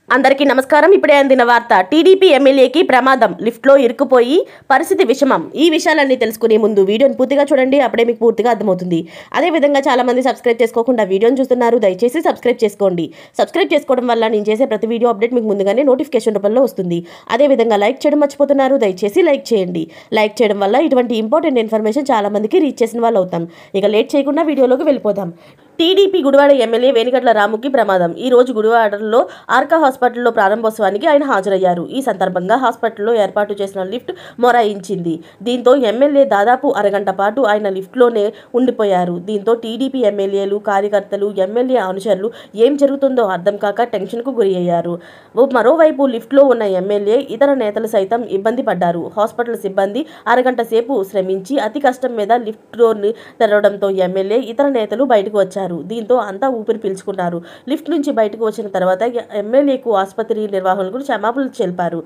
అందరికీ నమస్కారం. ఇప్పుడే అందిన వార్త. టీడీపీ ఎమ్మెల్యేకి ప్రమాదం, లిఫ్ట్లో ఇరుక్కుపోయి పరిస్థితి విషమం. ఈ విషయాలన్నీ తెలుసుకునే ముందు వీడియోని పూర్తిగా చూడండి, అప్పుడే మీకు పూర్తిగా అర్థమవుతుంది. అదేవిధంగా చాలామంది సబ్స్క్రైబ్ చేసుకోకుండా వీడియోని చూస్తున్నారు, దయచేసి సబ్స్క్రైబ్ చేసుకోండి. సబ్స్క్రైబ్ చేసుకోవడం వల్ల నేను చేసే ప్రతి వీడియో అప్డేట్ మీకు ముందుగానే నోటిఫికేషన్ రూపంలో వస్తుంది. అదేవిధంగా లైక్ చేయడం మర్చిపోతున్నారు, దయచేసి లైక్ చేయండి. లైక్ చేయడం వల్ల ఇటువంటి ఇంపార్టెంట్ ఇన్ఫర్మేషన్ చాలామందికి రీచ్ చేసిన వాళ్ళు అవుతాం. ఇక లేట్ చేయకుండా వీడియోలోకి వెళ్ళిపోదాం. టీడీపీ గుడివాడ ఎమ్మెల్యే వేణిగడ్ల రాముకి ప్రమాదం. ఈ రోజు గుడివాడలో ఆర్కా హాస్పిటల్లో ప్రారంభోత్సవానికి ఆయన హాజరయ్యారు. ఈ సందర్భంగా హాస్పిటల్లో ఏర్పాటు చేసిన లిఫ్ట్ మొరాయించింది. దీంతో ఎమ్మెల్యే దాదాపు అరగంట పాటు ఆయన లిఫ్ట్లోనే ఉండిపోయారు. దీంతో టీడీపీ ఎమ్మెల్యేలు, కార్యకర్తలు, ఎమ్మెల్యే అనుచరులు ఏం జరుగుతుందో అర్థం కాక టెన్షన్కు గురి అయ్యారు. మరోవైపు లిఫ్ట్లో ఉన్న ఎమ్మెల్యే, ఇతర నేతలు సైతం ఇబ్బంది పడ్డారు. హాస్పిటల్ సిబ్బంది అరగంట సేపు శ్రమించి అతి కష్టం మీద లిఫ్ట్ డోర్ని తెరవడంతో ఎమ్మెల్యే, ఇతర నేతలు బయటకు వచ్చారు. దీంతో అంతా ఊపిరి పీల్చుకున్నారు. లిఫ్ట్ నుంచి బయటకు వచ్చిన తర్వాత ఎమ్మెల్యేకు ఆసుపత్రి నిర్వాహకులు క్షమాపణలు తెలిపారు.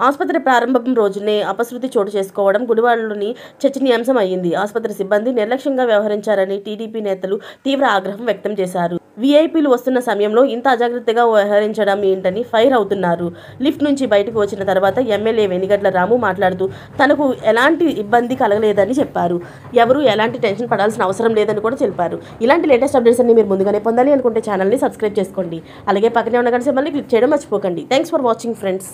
ఆసుపత్రి ప్రారంభం రోజునే అపశృతి చోటు చేసుకోవడం గుడివాడలోని చర్చనీయాంశం అయ్యింది. ఆసుపత్రి సిబ్బంది నిర్లక్ష్యంగా వ్యవహరించారని టీడీపీ నేతలు తీవ్ర ఆగ్రహం వ్యక్తం చేశారు. వీఐపీలు వస్తున్న సమయంలో ఇంత అజాగ్రత్తగా వ్యవహరించడం ఏంటని ఫైర్ అవుతున్నారు. లిఫ్ట్ నుంచి బయటకు వచ్చిన తర్వాత ఎమ్మెల్యే వేణిగడ్ల రాము మాట్లాడుతూ తనకు ఎలాంటి ఇబ్బంది కలగలేదని చెప్పారు. ఎవరు ఎలాంటి టెన్షన్ పడాల్సిన అవసరం లేదని కూడా తెలిపారు. ఇలాంటి లేటెస్ట్ అప్డేట్స్ అన్ని మీరు ముందుగానే పొందాలి అనుకుంటే ఛానల్ని సబ్స్క్రైబ్ చేసుకోండి. అలాగే పక్కనే ఉన్న గంట సింబల్ని క్లిక్ చేయడం మర్చిపోకండి. Thanks for watching friends.